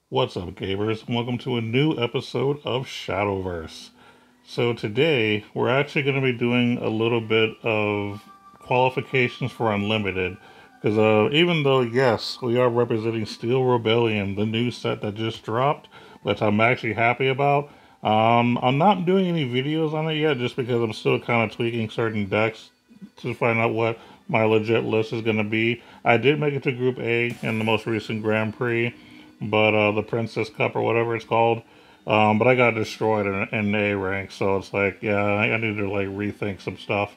What's up, gamers? Welcome to a new episode of Shadowverse. So today, we're actually going to be doing a little bit of qualifications for Unlimited. Because even though, yes, we are representing Steel Rebellion, the new set that just dropped, which I'm actually happy about, I'm not doing any videos on it yet just because I'm still kind of tweaking certain decks to find out what my legit list is going to be. I did make it to Group A in the most recent Grand Prix, but the Princess Cup or whatever it's called. But I got destroyed in A rank, so it's like, yeah, I need to like rethink some stuff.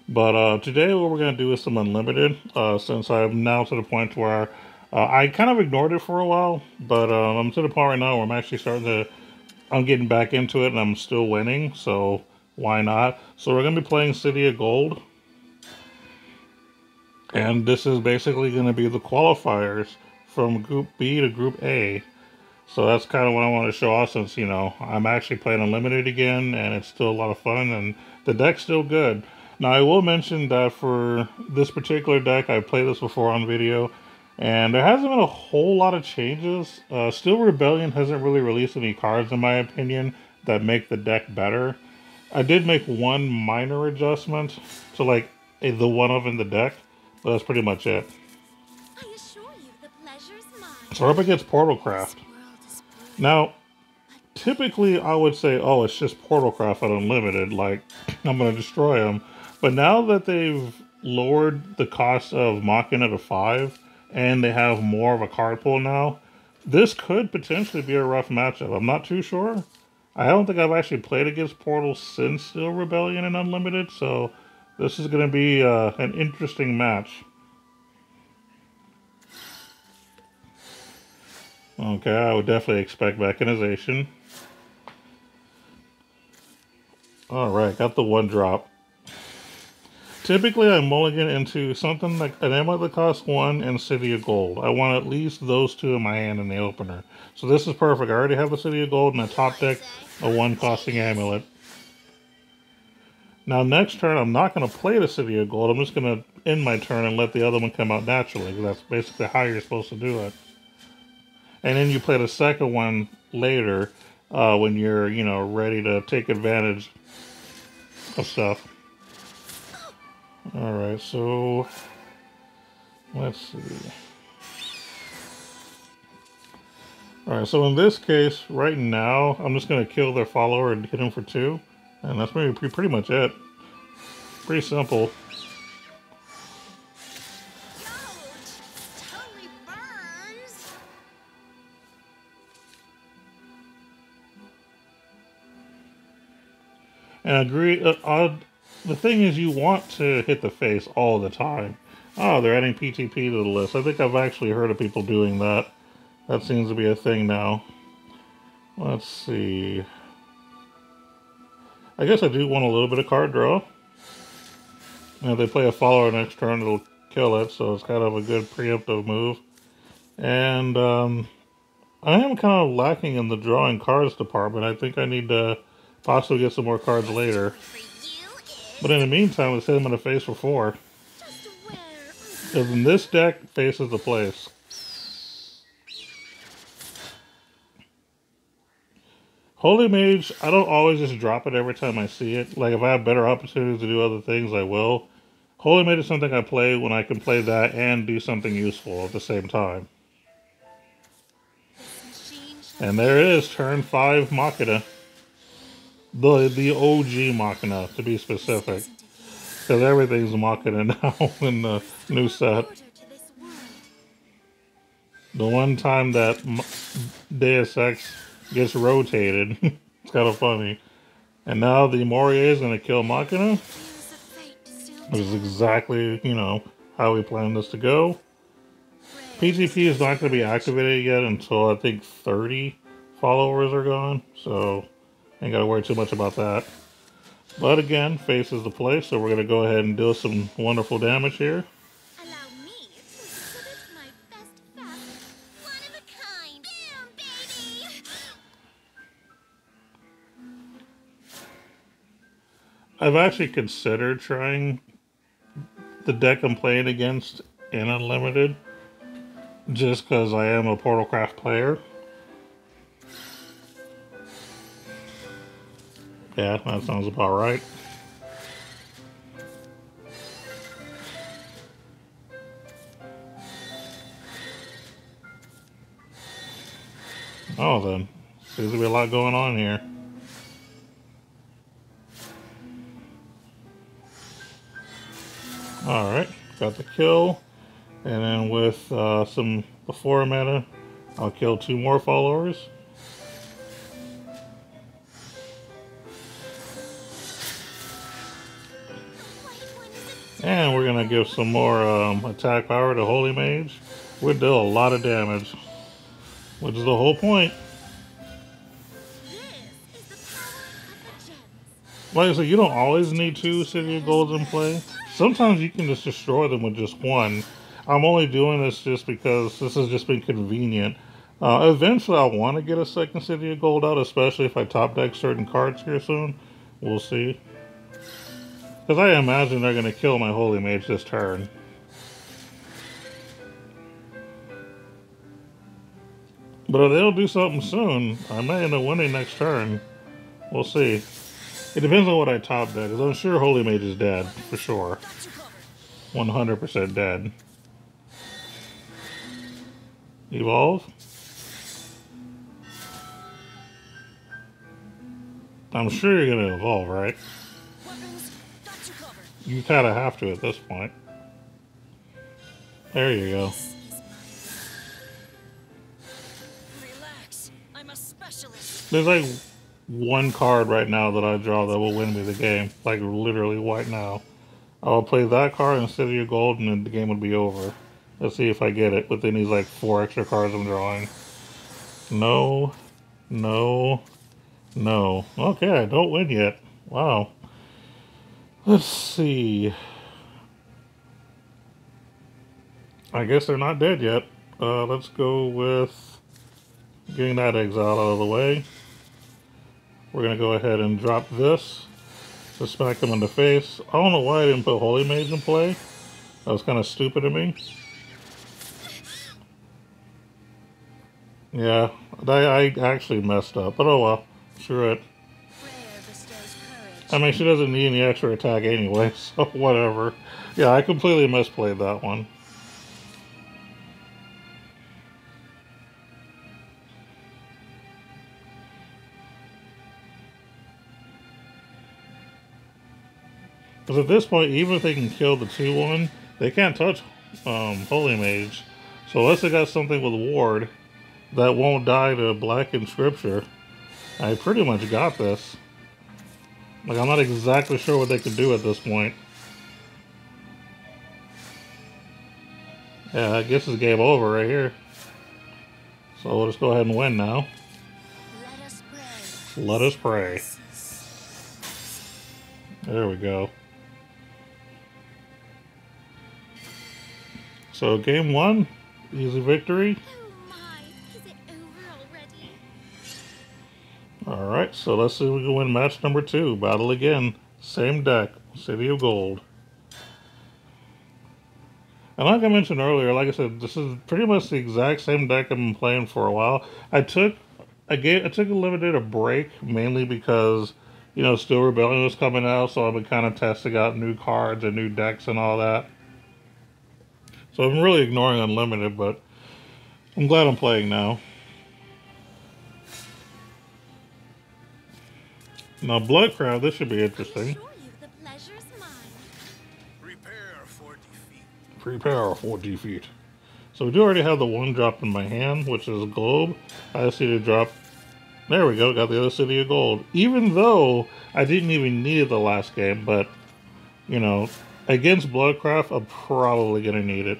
But today, what we're gonna do is some unlimited. Since I'm now to the point where I kind of ignored it for a while, but I'm to the point right now where I'm actually starting to. I'm getting back into it, and I'm still winning. So why not? So we're gonna be playing City of Gold, and this is basically gonna be the qualifiers from Group B to Group A. So that's kind of what I want to show off since, I'm actually playing Unlimited again and it's still a lot of fun and the deck's still good. Now, I will mention that for this particular deck, I played this before on video and there hasn't been a whole lot of changes. Steel Rebellion hasn't really released any cards, in my opinion, that make the deck better. I did make one minor adjustment to, like, the one-of in the deck, but that's pretty much it. I assure you, the pleasure's mine. So we're up against Portalcraft. Now, typically I would say, oh, it's just Portalcraft at Unlimited, like, I'm going to destroy them. But now that they've lowered the cost of Machina to 5, and they have more of a card pool now, this could potentially be a rough matchup. I'm not too sure. I don't think I've actually played against Portal since Steel Rebellion and Unlimited, so this is going to be an interesting match. Okay, I would definitely expect mechanization. Alright, got the one drop. Typically, I mulligan into something like an amulet that costs 1 and City of Gold. I want at least those two in my hand in the opener. So this is perfect. I already have the City of Gold and a top deck, a 1 costing amulet. Now, next turn, I'm not going to play the City of Gold. I'm just going to end my turn and let the other one come out naturally. That's basically how you're supposed to do it. And then you play the second one later when you're, ready to take advantage of stuff. Alright, so let's see. Alright, so in this case, right now, I'm just going to kill their follower and hit him for 2. And that's pretty much it. Pretty simple. Totally burns. And agree, the thing is you want to hit the face all the time. Oh, they're adding PTP to the list. I think I've actually heard of people doing that. That seems to be a thing now. Let's see. I guess I do want a little bit of card draw. And if they play a follower next turn, it'll kill it, so it's kind of a good preemptive move. And I am kind of lacking in the drawing cards department. I think I need to possibly get some more cards later. But in the meantime, let's hit him in the face for 4. Because in this deck, face is the place. Holy Mage, I don't always just drop it every time I see it. Like, if I have better opportunities to do other things, I will. Holy Mage is something I play when I can play that and do something useful at the same time. And there it is, turn 5 Machina. The OG Machina, to be specific. Because everything's Machina now in the new set. The one time that Deus Ex gets rotated, it's kind of funny. And now the Moria is going to kill Machina. Which is exactly, how we planned this to go. PTP is not going to be activated yet until I think 30 followers are gone. So, ain't got to worry too much about that. But again, face is the place, so we're going to go ahead and deal some wonderful damage here. Allow me to exhibit my best fast, one of a kind. Bam, baby! I've actually considered trying the deck I'm playing against in Unlimited, just because I am a Portalcraft player. Yeah, that sounds about right. Oh, then. Seems to be a lot going on here. Alright, got the kill. And then with some before mana, I'll kill 2 more followers. And we're going to give some more attack power to Holy Mage. We'll deal a lot of damage, which is the whole point. Like I said, you don't always need 2 City of Golds in play. Sometimes you can just destroy them with just 1. I'm only doing this just because this has just been convenient. Eventually, I want to get a second City of Gold out, especially if I top deck certain cards here soon. We'll see. Because I imagine they're going to kill my Holy Mage this turn. But if they don't do something soon, I may end up winning next turn. We'll see. It depends on what I top deck, because I'm sure Holy Mage is dead, for sure. 100% dead. Evolve. I'm sure you're going to evolve, right? You kind of have to at this point. There you go. Relax. I'm a specialist. There's like 1 card right now that I draw that will win me the game. Like literally right now. I'll play that card instead of your gold and then the game will be over. Let's see if I get it within these like 4 extra cards I'm drawing. No. No. No. Okay, I don't win yet. Wow. Let's see. I guess they're not dead yet. Let's go with getting that exile out of the way. We're going to go ahead and drop this to smack them in the face. I don't know why I didn't put Holy Mage in play. That was kind of stupid of me. Yeah, I actually messed up, but oh well. Screw it. I mean, she doesn't need any extra attack anyway, so whatever. Yeah, I completely misplayed that one. Because at this point, even if they can kill the 2-1, they can't touch Holy Mage. So unless they got something with Ward that won't die to Black in Scripture, I pretty much got this. Like, I'm not exactly sure what they can do at this point. Yeah, I guess it's game over right here. So we'll just go ahead and win now. Let us pray. Let us pray. There we go. So game 1, easy victory. Oh my, is it over already? Alright, so let's see if we can win match number 2. Battle again. Same deck, City of Gold. And like I mentioned earlier, like I said, this is pretty much the exact same deck I've been playing for a while. I took a limited a break, mainly because, you know, Steel Rebellion was coming out, so I've been kind of testing out new cards and new decks and all that. So I'm really ignoring Unlimited, but I'm glad I'm playing now. Now, Bloodcraft, this should be interesting. Assure you the pleasure's mine. Prepare for defeat. Prepare for defeat. So we do already have the 1 drop in my hand, which is a Globe. I just need to drop... There we go, got the other City of Gold. Even though I didn't even need it the last game, but, you know, against Bloodcraft, I'm probably going to need it.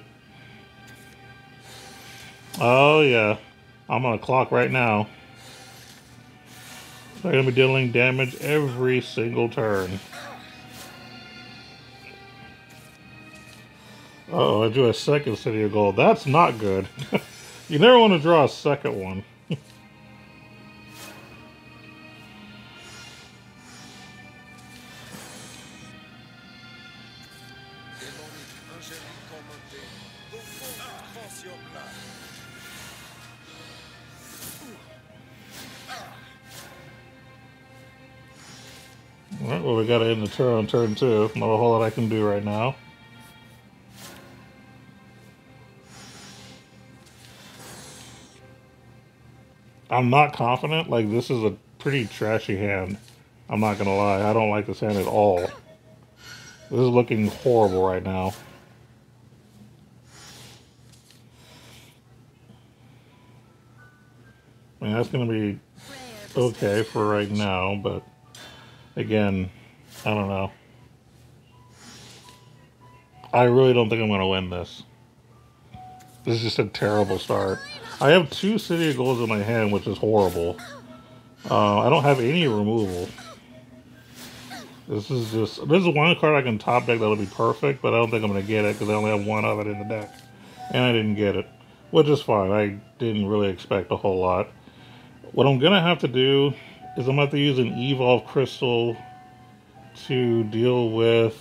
Oh, yeah. I'm on a clock right now. They're going to be dealing damage every single turn. Uh-oh, I drew a second City of Gold. That's not good. You never want to draw a second one. Well, we gotta end the turn on turn 2. Not a whole lot I can do right now. I'm not confident. Like, this is a pretty trashy hand. I'm not gonna lie. I don't like this hand at all. This is looking horrible right now. I mean, that's gonna be okay for right now, but again, I don't know. I really don't think I'm gonna win this. This is just a terrible start. I have 2 City of Golds in my hand, which is horrible. I don't have any removal. This is one card I can top deck that'll be perfect, but I don't think I'm going to get it because I only have 1 of it in the deck. And I didn't get it, which is fine. I didn't really expect a whole lot. What I'm going to have to do is I'm going to have to use an Evolve Crystal to deal with...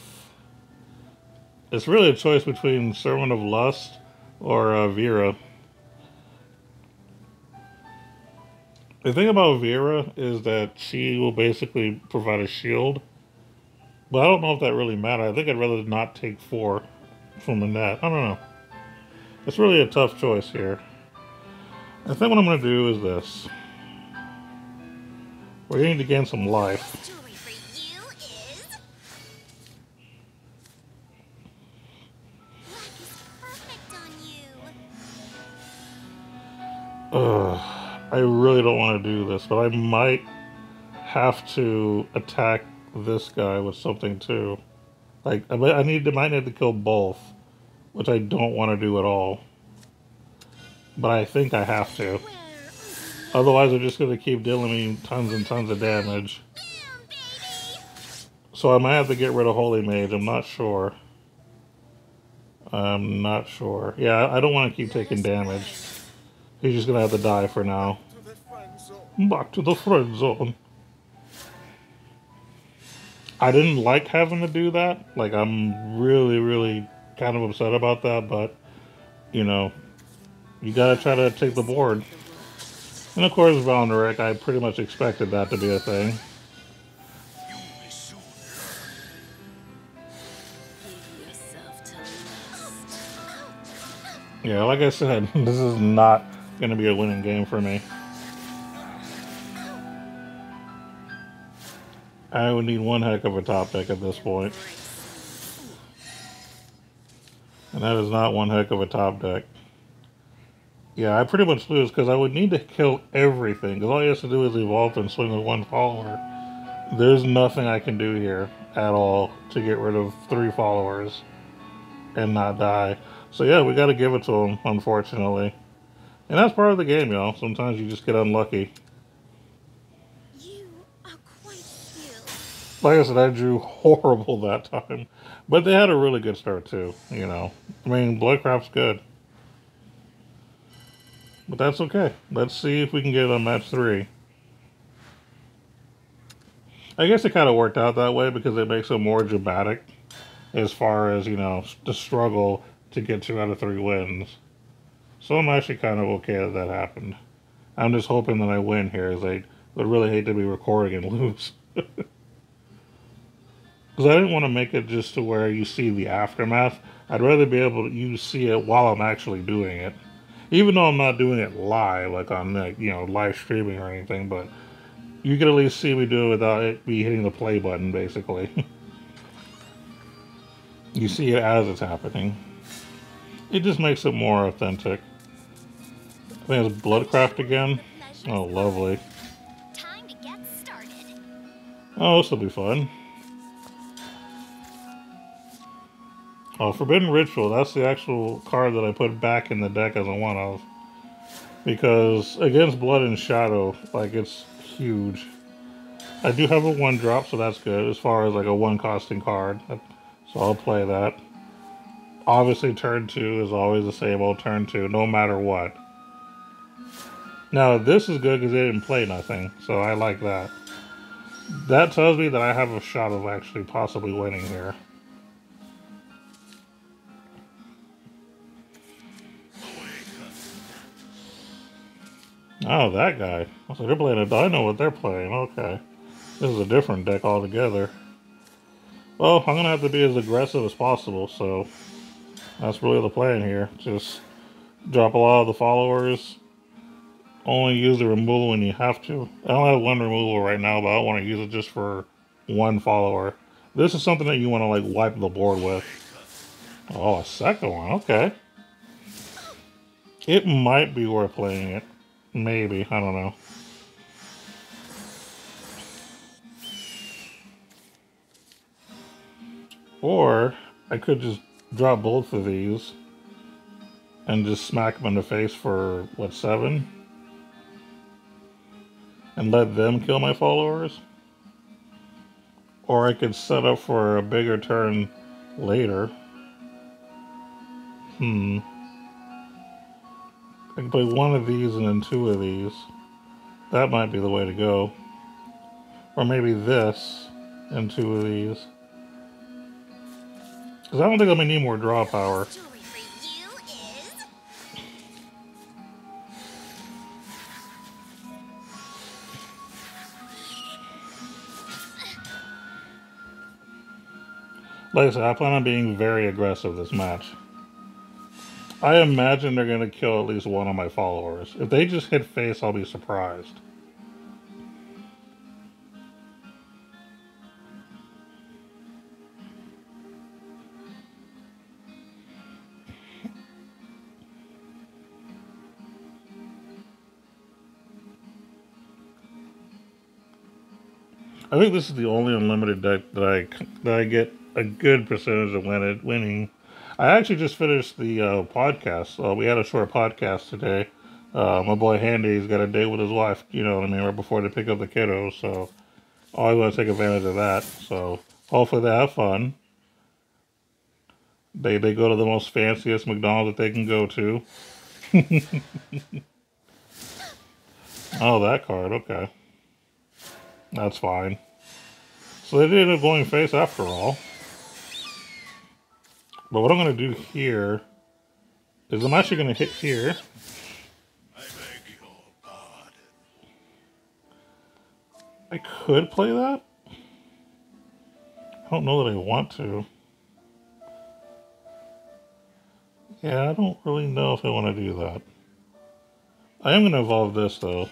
It's really a choice between Servant of Lust or Vera. The thing about Vera is that she will basically provide a shield. But I don't know if that really matters. I think I'd rather not take 4 from the net. I don't know. It's really a tough choice here. I think what I'm going to do is this. We're going to gain some life. Jewelry for you is black is perfect on you. Ugh. I really don't want to do this, but I might have to attack this guy with something too. Like, I might need to kill both, which I don't want to do at all. But I think I have to. Otherwise, they're just going to keep dealing me tons and tons of damage. So I might have to get rid of Holy Mage. I'm not sure. I'm not sure. Yeah, I don't want to keep taking damage. He's just going to have to die for now. Back to the friend zone. I didn't like having to do that. Like, I'm really, really kind of upset about that, but, you know, you gotta try to take the board. And of course, Valnarek, I pretty much expected that to be a thing. Yeah, like I said, this is not gonna be a winning game for me. I would need one heck of a top deck at this point. And that is not one heck of a top deck. Yeah, I pretty much lose because I would need to kill everything. Because all he has to do is evolve and swing with 1 follower. There's nothing I can do here at all to get rid of 3 followers and not die. So yeah, we got to give it to him, unfortunately. And that's part of the game, y'all. Sometimes you just get unlucky. Like I said, I drew horrible that time. But they had a really good start, too, you know. I mean, Bloodcraft's good. But that's okay. Let's see if we can get on match 3. I guess it kind of worked out that way because it makes it more dramatic as far as, you know, the struggle to get 2 out of 3 wins. So I'm actually kind of okay that that happened. I'm just hoping that I win here, as I would really hate to be recording and lose. Because I didn't want to make it just to where you see the aftermath. I'd rather be able to see it while I'm actually doing it. Even though I'm not doing it live, like on the, you know, live streaming or anything, but you can at least see me do it without it me hitting the play button, basically. You see it as it's happening. It just makes it more authentic. I think it's Bloodcraft again. Oh, lovely. Time to get started. Oh, this will be fun. Oh, Forbidden Ritual, that's the actual card that I put back in the deck as a one-of. Because against Blood and Shadow, like, it's huge. I do have a 1-drop, so that's good, as far as like a 1-costing card. So I'll play that. Obviously, turn 2 is always the same old turn 2, no matter what. Now, this is good because they didn't play nothing, so I like that. That tells me that I have a shot of actually possibly winning here. Oh, that guy. So they're playing I know what they're playing. Okay. This is a different deck altogether. Well, I'm gonna have to be as aggressive as possible, so that's really the plan here. Just drop a lot of the followers. Only use the removal when you have to. I only have one removal right now, but I don't want to use it just for one follower. This is something that you want to like wipe the board with. Oh, a second one. Okay. It might be worth playing it. Maybe. I don't know. Or I could just drop both of these and just smack them in the face for, what, 7? And let them kill my followers? Or I could set up for a bigger turn later. I can play one of these and then 2 of these. That might be the way to go. Or maybe this and 2 of these. Because I don't think I'm going to need more draw power. Story for you is... Like I said, I plan on being very aggressive this match. I imagine they're going to kill at least one of my followers. If they just hit face, I'll be surprised. I think this is the only unlimited deck that I get a good percentage of winning. I actually just finished the podcast. We had a short podcast today. My boy Handy's got a date with his wife. You know what I mean, right before they pick up the kiddos. So I always want to take advantage of that. So hopefully they have fun. They go to the most fanciest McDonald's that they can go to. Oh, that card. Okay. That's fine. So they did end up going face after all. But what I'm going to do here is I'm actually going to hit here. I beg your pardon. I could play that. I don't know that I want to. Yeah, I don't really know if I want to do that. I am going to evolve this, though.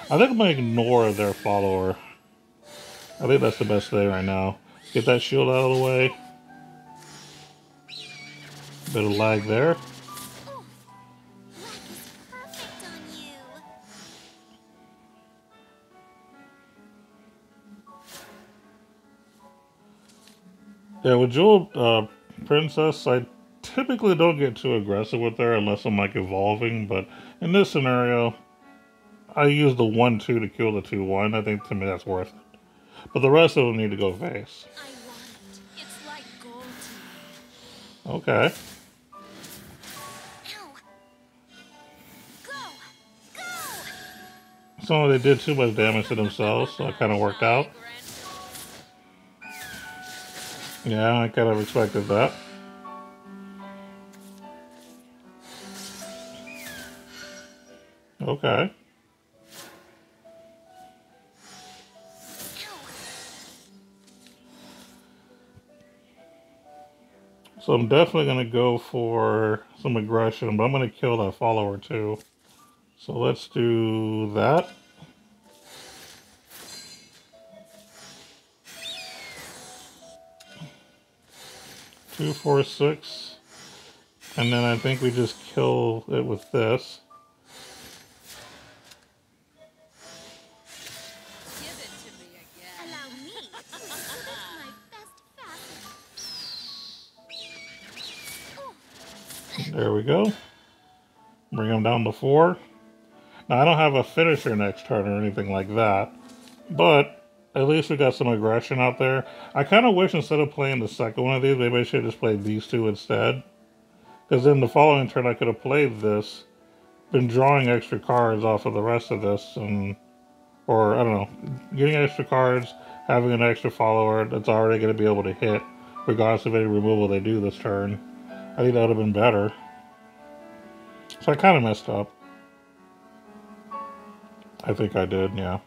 I think I'm going to ignore their follower. I think that's the best thing right now. Get that shield out of the way. Bit of lag there. Oh, black is perfect on you. Yeah, with Jewel Princess, I typically don't get too aggressive with her unless I'm like evolving, but in this scenario, I use the 1-2 to kill the 2-1. I think to me that's worth it. But the rest of them need to go face. I want it. It's like gold to me. Okay. Ow. Go! Go! So they did too much damage to themselves, so it kind of worked out. Yeah, I kind of expected that. Okay. So I'm definitely going to go for some aggression, but I'm going to kill that follower too. So let's do that. Two, 4, 6. And then I think we just kill it with this. Give it to me again. Allow me to exhibit my best facet. There we go. Bring them down to 4. Now I don't have a finisher next turn or anything like that, but at least we got some aggression out there. I kind of wish instead of playing the second one of these, maybe I should have just played these 2 instead. Because then the following turn I could have played this, been drawing extra cards off of the rest of this, and or I don't know, getting extra cards, having an extra follower that's already going to be able to hit, regardless of any removal they do this turn. I think that would have been better. So I kind of messed up. I think I did, yeah.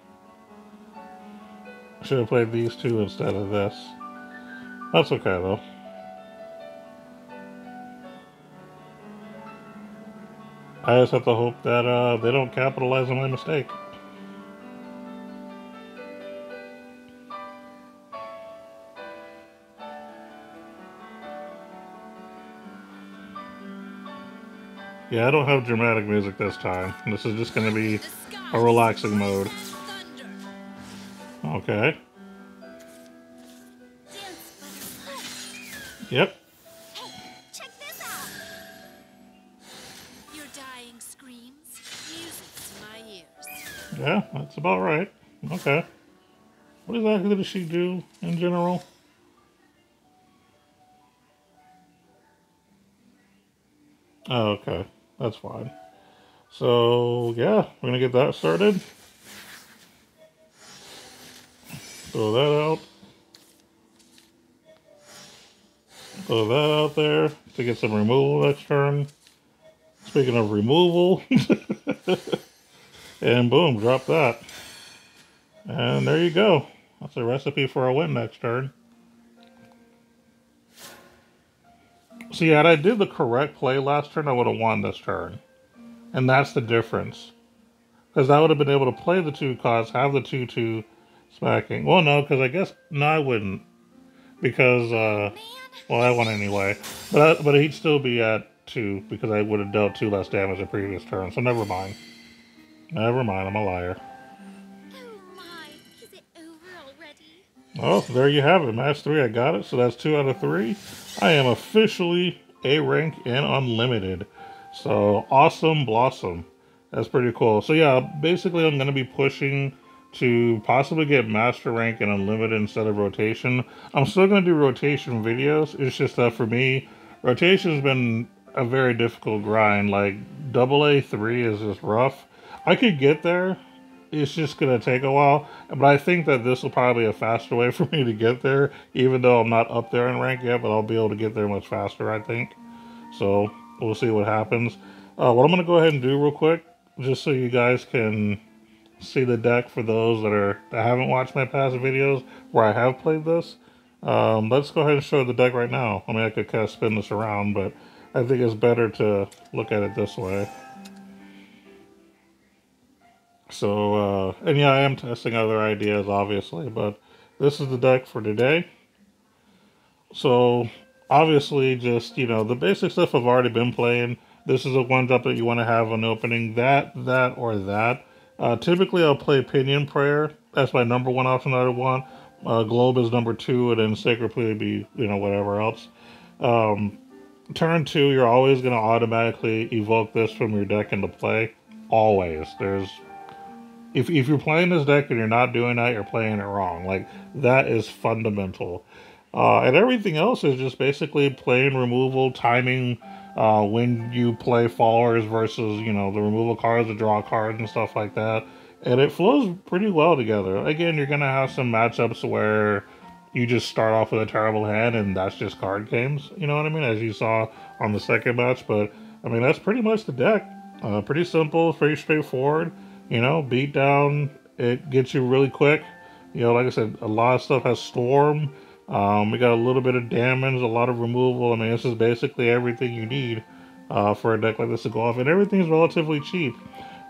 I should have played these 2 instead of this. That's okay, though. I just have to hope that they don't capitalize on my mistake. Yeah, I don't have dramatic music this time. This is just going to be The sky a relaxing mode. thunder. Okay. Dance, butterfly. Yep. Hey, check this out. Your dying screams, music to my ears. Yeah, that's about right. Okay. What exactly does she do in general? Oh, okay. That's fine. So, yeah, we're going to get that started. Throw that out. Throw that out there to get some removal next turn. Speaking of removal, and boom, drop that. And there you go. That's a recipe for a win next turn. So yeah, had I did the correct play last turn, I would have won this turn. And that's the difference. Because I would have been able to play the 2 cards, have the 2/2 smacking. Well, no, because I guess, no, I wouldn't. Because, well, I won anyway. But he'd still be at 2, because I would have dealt 2 less damage the previous turn. So never mind. Never mind, I'm a liar. Oh my, is it over already? Oh, there you have it. Match 3, I got it. So that's 2 out of 3. I am officially A rank and unlimited. So awesome blossom. That's pretty cool. So yeah, basically I'm going to be pushing to possibly get master rank and unlimited instead of rotation. I'm still going to do rotation videos. It's just that for me, rotation has been a very difficult grind. Like AA3 is just rough. I could get there. It's just going to take a while. But I think that this will probably be a faster way for me to get there, even though I'm not up there in rank yet, but I'll be able to get there much faster, I think. So we'll see what happens. What I'm going to go ahead and do real quick, just so you guys can see the deck for those that haven't watched my past videos where I have played this. Let's go ahead and show the deck right now. I mean, I could kind of spin this around, but I think it's better to look at it this way. So, and yeah, I am testing other ideas, obviously, but this is the deck for today. So, obviously, just, you know, the basic stuff I've already been playing. This is a one-drop that you want to have on opening. That, or that. Typically, I'll play Pinion Prayer. That's my number 1 option that I want. Globe is number 2, and then Sacred Plea would be, you know, whatever else. Turn 2, you're always going to automatically evoke this from your deck into play. Always. If you're playing this deck and you're not doing that, you're playing it wrong. Like, that is fundamental. And everything else is just basically playing removal, timing when you play followers versus, you know, the removal cards, the draw cards, and stuff like that. And it flows pretty well together. Again, you're going to have some matchups where you just start off with a terrible hand and that's just card games. You know what I mean? As you saw on the second match. But, I mean, that's pretty much the deck. Pretty simple, pretty straightforward. You know, beat down, it gets you really quick. You know, like I said, a lot of stuff has Storm. We got a little bit of damage, a lot of removal. I mean, this is basically everything you need for a deck like this to go off. And everything's relatively cheap.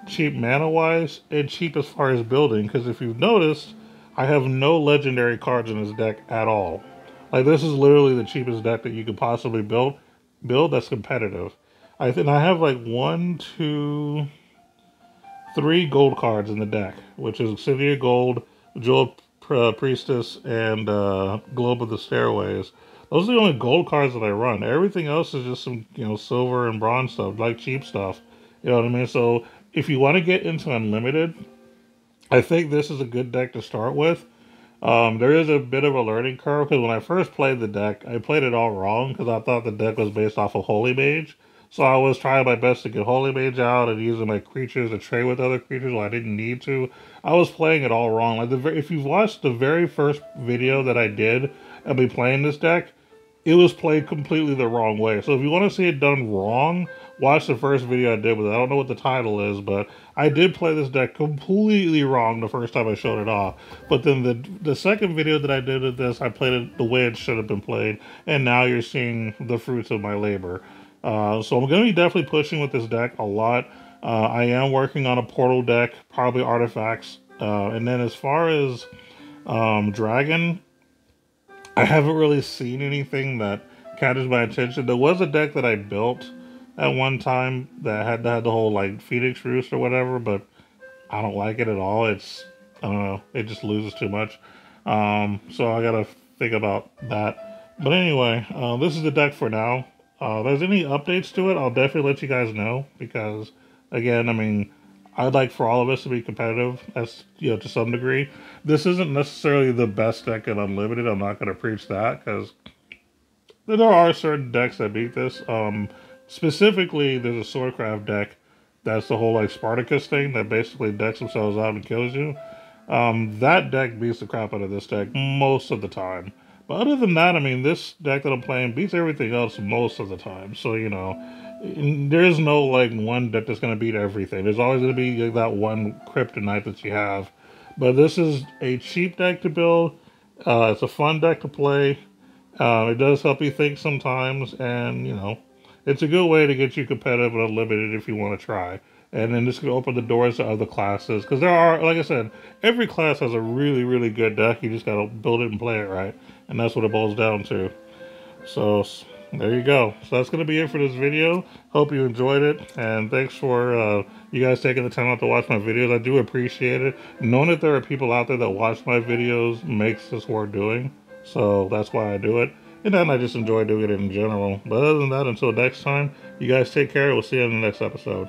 Cheap mana-wise, and cheap as far as building. Because if you've noticed, I have no legendary cards in this deck at all. Like, this is literally the cheapest deck that you could possibly build that's competitive. I think I have like 1, 2, 3 gold cards in the deck, which is Cynthia Gold, Jewel Priestess, and Globe of the Stairways. Those are the only gold cards that I run. Everything else is just some, you know, silver and bronze stuff, like cheap stuff. You know what I mean? So if you want to get into Unlimited, I think this is a good deck to start with. There is a bit of a learning curve, because when I first played the deck, I played it all wrong, because I thought the deck was based off of Holy Mage. So I was trying my best to get Holy Mage out and using my creatures to trade with other creatures when I didn't need to. I was playing it all wrong. Like, if you've watched the very first video that I did of me playing this deck, it was played completely the wrong way. So if you want to see it done wrong, watch the first video I did with it. I don't know what the title is, but I did play this deck completely wrong the first time I showed it off. But then the second video that I did of this, I played it the way it should have been played, and now you're seeing the fruits of my labor. So I'm going to be definitely pushing with this deck a lot. I am working on a portal deck, probably artifacts. And then as far as Dragon, I haven't really seen anything that catches my attention. There was a deck that I built at one time that had the whole like Phoenix Roost or whatever, but I don't like it at all. I don't know, it just loses too much. So I gotta think about that. But anyway, this is the deck for now. If there's any updates to it, I'll definitely let you guys know because, again, I mean, I'd like for all of us to be competitive, as you know, to some degree. This isn't necessarily the best deck in Unlimited. I'm not going to preach that because there are certain decks that beat this. Specifically, there's a Swordcraft deck that's the whole like Spartacus thing that basically decks themselves out and kills you. That deck beats the crap out of this deck most of the time. But other than that, I mean, this deck that I'm playing beats everything else most of the time. So, you know, there's no, like, one deck that's going to beat everything. There's always going to be like, that one kryptonite that you have. But this is a cheap deck to build. It's a fun deck to play. It does help you think sometimes. And, you know, it's a good way to get you competitive and unlimited if you want to try. And then this can open the doors to other classes. Because there are, like I said, every class has a really, really good deck. You just got to build it and play it right. And that's what it boils down to. So, there you go. So that's going to be it for this video. Hope you enjoyed it. And thanks for you guys taking the time out to watch my videos. I do appreciate it. Knowing that there are people out there that watch my videos makes this worth doing. So that's why I do it. And then I just enjoy doing it in general. But other than that, until next time, you guys take care. We'll see you in the next episode.